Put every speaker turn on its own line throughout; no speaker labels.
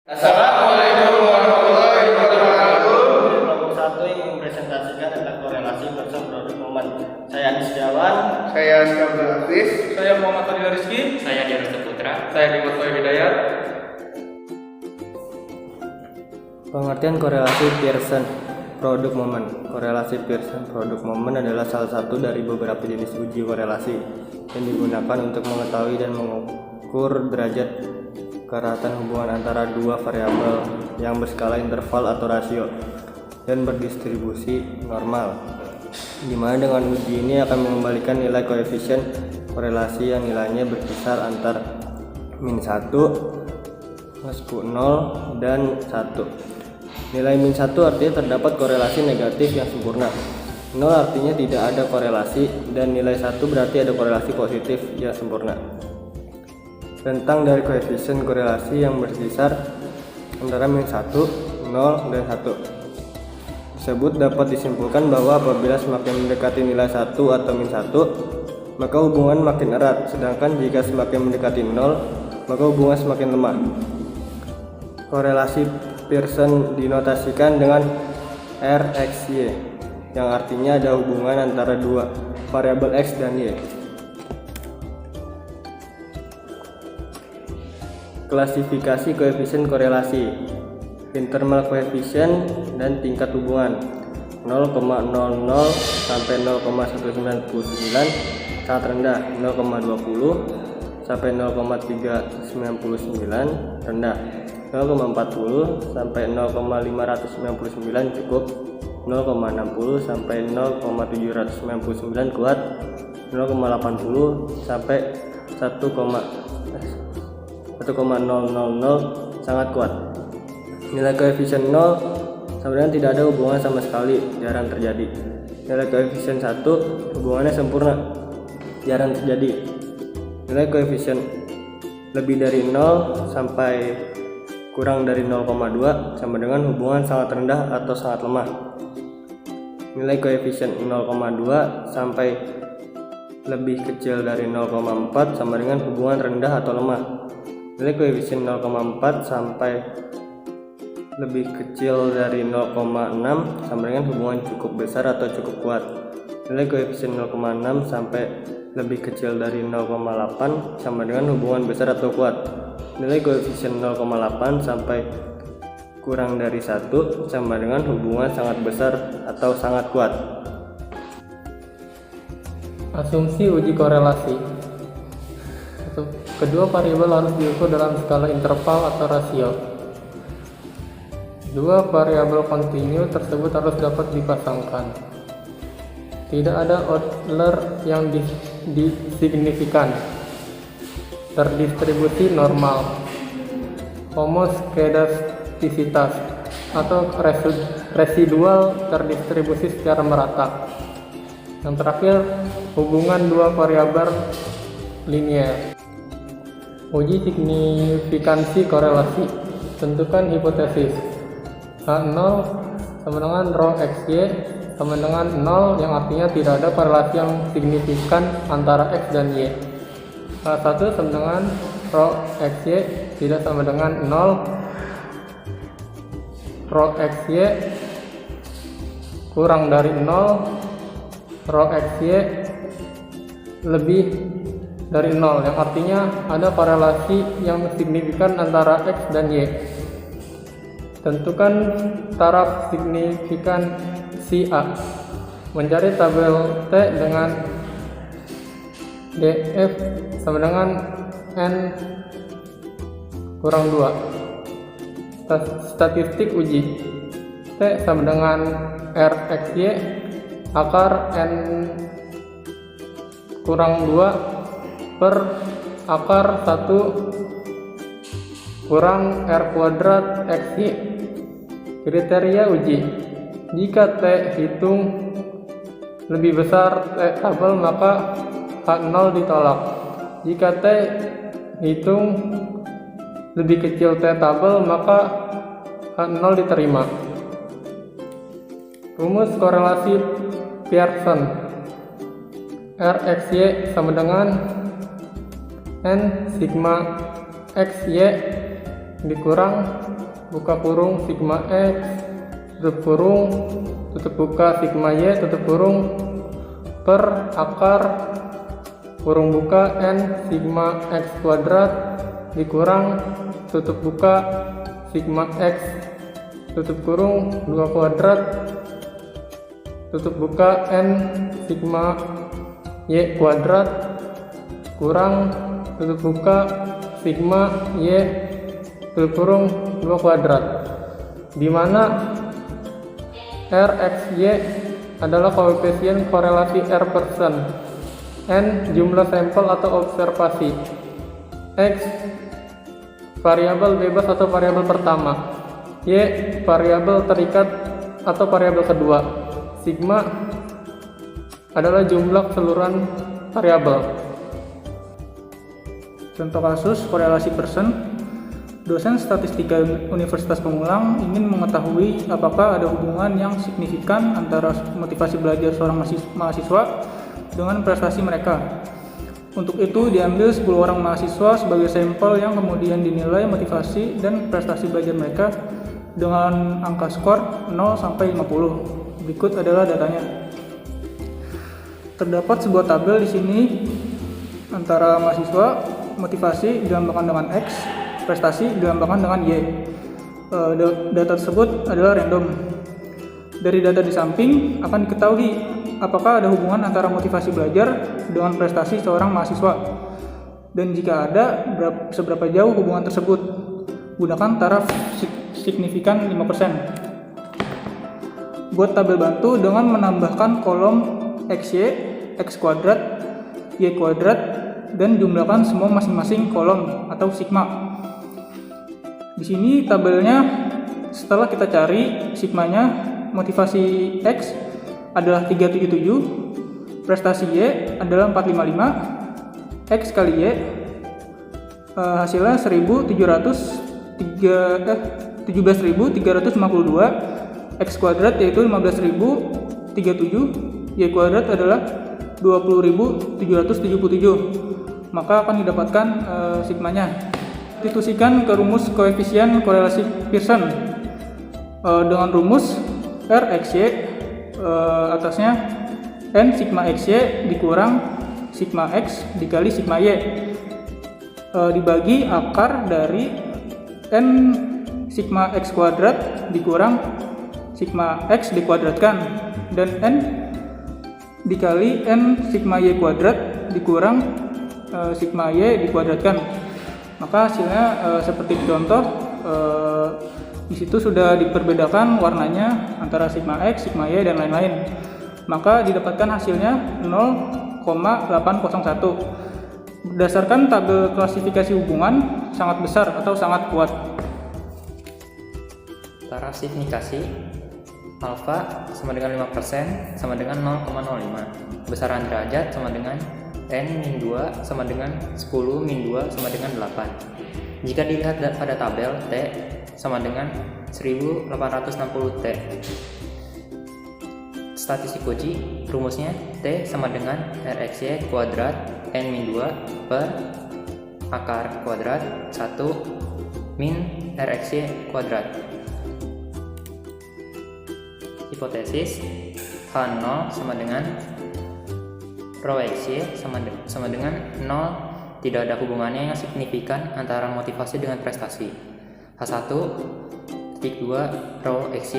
Assalamualaikum warahmatullahi wabarakatuh.
Kelompok 1 yang mempresentasikan tentang korelasi person produk momen. Saya Anis Setiawan.
Saya Syabdul Hafiz.
Saya Muhammad Fadil Rizky.
Saya Dimas Saputra.
Saya Dimas Hidayat.
Pengertian korelasi Pearson produk momen. Korelasi Pearson produk momen adalah salah satu dari beberapa jenis uji korelasi yang digunakan untuk mengetahui dan mengukur derajat kerahatan hubungan antara dua variabel yang berskala interval atau rasio dan berdistribusi normal, di mana dengan uji ini akan mengembalikan nilai koefisien korelasi yang nilainya berkisar antara -1, +0, dan 1. Nilai -1 artinya terdapat korelasi negatif yang sempurna, 0 artinya tidak ada korelasi, dan nilai 1 berarti ada korelasi positif yang sempurna. Rentang dari koefisien korelasi yang berkisar antara -1, 0, dan 1 tersebut dapat disimpulkan bahwa apabila semakin mendekati nilai 1 atau -1, maka hubungan makin erat, sedangkan jika semakin mendekati 0, maka hubungan semakin lemah. Korelasi Pearson dinotasikan dengan RXY, yang artinya ada hubungan antara dua variabel X dan Y. Klasifikasi koefisien korelasi, internal koefisien dan tingkat hubungan 0,00 sampai 0,199 sangat rendah, 0,20 sampai 0,399 rendah, 0,40 sampai 0,599 cukup, 0,60 sampai 0,799 kuat, 0,80 sampai 1,000 sangat kuat. Nilai koefisien 0 sebenarnya tidak ada hubungan sama sekali, jarang terjadi. Nilai koefisien 1 hubungannya sempurna, jarang terjadi. Nilai koefisien lebih dari 0 sampai kurang dari 0,2 sama dengan hubungan sangat rendah atau sangat lemah. Nilai koefisien 0,2 sampai lebih kecil dari 0,4 sama dengan hubungan rendah atau lemah. Nilai koefisien 0,4 sampai lebih kecil dari 0,6 sama dengan hubungan cukup besar atau cukup kuat. Nilai koefisien 0,6 sampai lebih kecil dari 0,8 sama dengan hubungan besar atau kuat. Nilai koefisien 0,8 sampai kurang dari 1 sama dengan hubungan sangat besar atau sangat kuat.
Asumsi uji korelasi. Kedua variabel harus diukur dalam skala interval atau rasio. Dua variabel kontinu tersebut harus dapat dipasangkan. Tidak ada outlier yang signifikan. Terdistribusi normal. Homoskedastisitas atau residual terdistribusi secara merata. Yang terakhir, hubungan dua variabel linear. Uji signifikansi korelasi. Tentukan hipotesis. H0 sama dengan rho XY sama dengan 0, yang artinya tidak ada korelasi yang signifikan antara X dan Y. H1 sama dengan rho XY tidak sama dengan 0, rho XY kurang dari 0, rho XY lebih dari 0, yang artinya ada korelasi yang signifikan antara X dan Y. Tentukan taraf signifikan si A. Mencari tabel T dengan DF sama dengan N kurang 2. Statistik uji. T sama dengan RXY akar N kurang 2 per akar 1 kurang R kuadrat XY. Kriteria uji. Jika T hitung lebih besar T tabel, maka H0 ditolak. Jika T hitung lebih kecil T tabel, maka H0 diterima. Rumus korelasi Pearson. RXY sama dengan N sigma XY dikurang buka kurung sigma X tutup kurung tutup buka sigma Y tutup kurung per akar kurung buka N sigma X kuadrat dikurang tutup buka sigma X tutup kurung 2 kuadrat tutup buka N sigma Y kuadrat kurang tutup buka sigma Y tutup kurung 2 kuadrat, di mana R, X, Y adalah koefisien korelasi R persen, N jumlah sampel atau observasi, X variabel bebas atau variabel pertama, Y variabel terikat atau variabel kedua, sigma adalah jumlah keseluruhan variabel. Contoh kasus korelasi persen. Dosen statistika Universitas Pamulang ingin mengetahui apakah ada hubungan yang signifikan antara motivasi belajar seorang mahasiswa dengan prestasi mereka. Untuk itu diambil 10 orang mahasiswa sebagai sampel yang kemudian dinilai motivasi dan prestasi belajar mereka dengan angka skor 0 sampai 50. Berikut adalah datanya. Terdapat sebuah tabel di sini antara mahasiswa, motivasi dilambangkan dengan X, prestasi dilambangkan dengan Y. Data tersebut adalah random. Dari data di samping akan diketahui apakah ada hubungan antara motivasi belajar dengan prestasi seorang mahasiswa, dan jika ada, seberapa jauh hubungan tersebut. Gunakan taraf signifikan 5%. Buat tabel bantu dengan menambahkan kolom XY, X kuadrat, Y kuadrat, dan jumlahkan semua masing-masing kolom atau sigma. Di sini tabelnya, setelah kita cari sigmanya, motivasi X adalah 377, prestasi Y adalah 455, X kali Y hasilnya 17.352, X kuadrat yaitu 15.037, Y kuadrat adalah 20.777, maka akan didapatkan sigmanya. Substitusikan ke rumus koefisien korelasi Pearson dengan rumus RXY, atasnya N sigma XY dikurang sigma X dikali sigma Y, dibagi akar dari N sigma X kuadrat dikurang sigma X dikuadratkan, dan N dikali N sigma Y kuadrat dikurang sigma Y dikuadratkan. Maka hasilnya seperti contoh, di situ sudah diperbedakan warnanya antara sigma X, sigma Y, dan lain-lain. Maka didapatkan hasilnya 0,801. Berdasarkan tabel klasifikasi hubungan sangat besar atau sangat kuat.
Taraf signifikasi alfa sama dengan 5% sama dengan 0,05. Besaran derajat sama dengan N-2 sama dengan 10 min 2 sama dengan 8. Jika dilihat pada tabel, T sama dengan 1860 T. Statistik uji, rumusnya T sama dengan RXY kuadrat N-2 per akar kuadrat 1 min RXY kuadrat. Hipotesis H0 sama dengan Rho XY sama dengan 0, tidak ada hubungannya yang signifikan antara motivasi dengan prestasi. H1 titik 2 Rho XY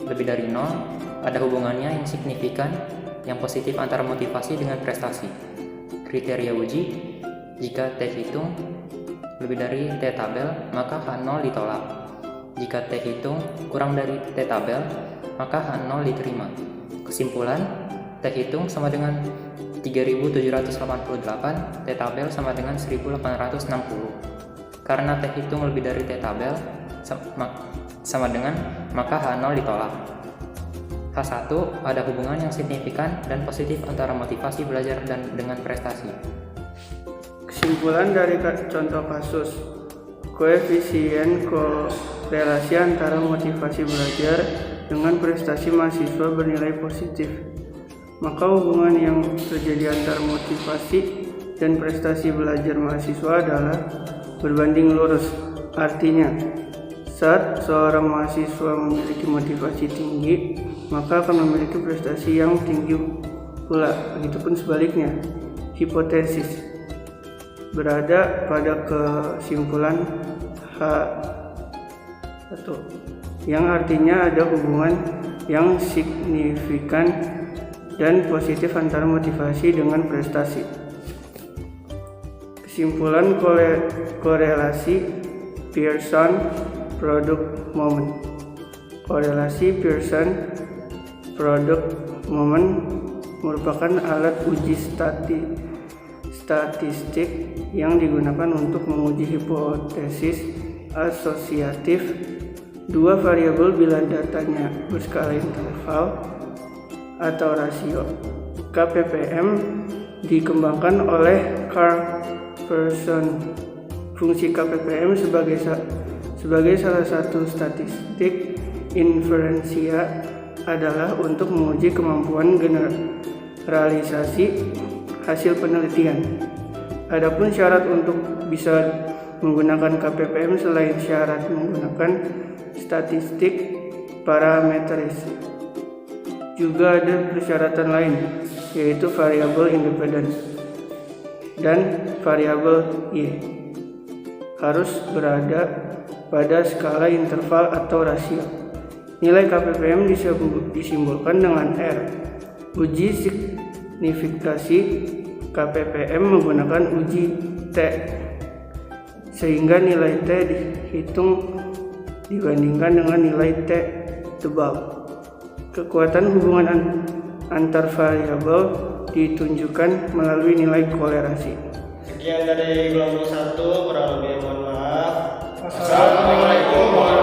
lebih dari 0, ada hubungannya yang signifikan yang positif antara motivasi dengan prestasi. Kriteria uji, jika T hitung lebih dari T tabel, maka H0 ditolak. Jika T hitung kurang dari T tabel, maka H0 diterima. Kesimpulan, T hitung sama dengan 3788, T tabel sama dengan 1860. Karena T hitung lebih dari T tabel sama dengan, maka H0 ditolak. H1 ada hubungan yang signifikan dan positif antara motivasi belajar dan dengan prestasi.
Kesimpulan dari contoh kasus, koefisien korelasi antara motivasi belajar dengan prestasi mahasiswa bernilai positif. Maka hubungan yang terjadi antara motivasi dan prestasi belajar mahasiswa adalah berbanding lurus. Artinya, saat seorang mahasiswa memiliki motivasi tinggi, maka akan memiliki prestasi yang tinggi pula. Begitupun sebaliknya. Hipotesis berada pada kesimpulan H1, yang artinya ada hubungan yang signifikan dan positif antara motivasi dengan prestasi. Kesimpulan korelasi Pearson Product Moment. Korelasi Pearson Product Moment merupakan alat uji statistik yang digunakan untuk menguji hipotesis asosiatif dua variabel bila datanya berskala interval atau rasio. KPPM dikembangkan oleh Carl Pearson. Fungsi KPPM sebagai salah satu statistik inferensia adalah untuk menguji kemampuan generalisasi hasil penelitian. Adapun syarat untuk bisa menggunakan KPPM selain syarat menggunakan statistik parametris, juga ada persyaratan lain, yaitu variabel independen dan variabel Y harus berada pada skala interval atau rasio. Nilai KPPM disimbolkan dengan R. Uji signifikasi KPPM menggunakan uji T, sehingga nilai T dihitung dibandingkan dengan nilai T tebal. Kekuatan hubungan antar variabel ditunjukkan melalui nilai kolerasi.
Sekian dari kelompok 1, kurang lebih mohon maaf.
Assalamualaikum.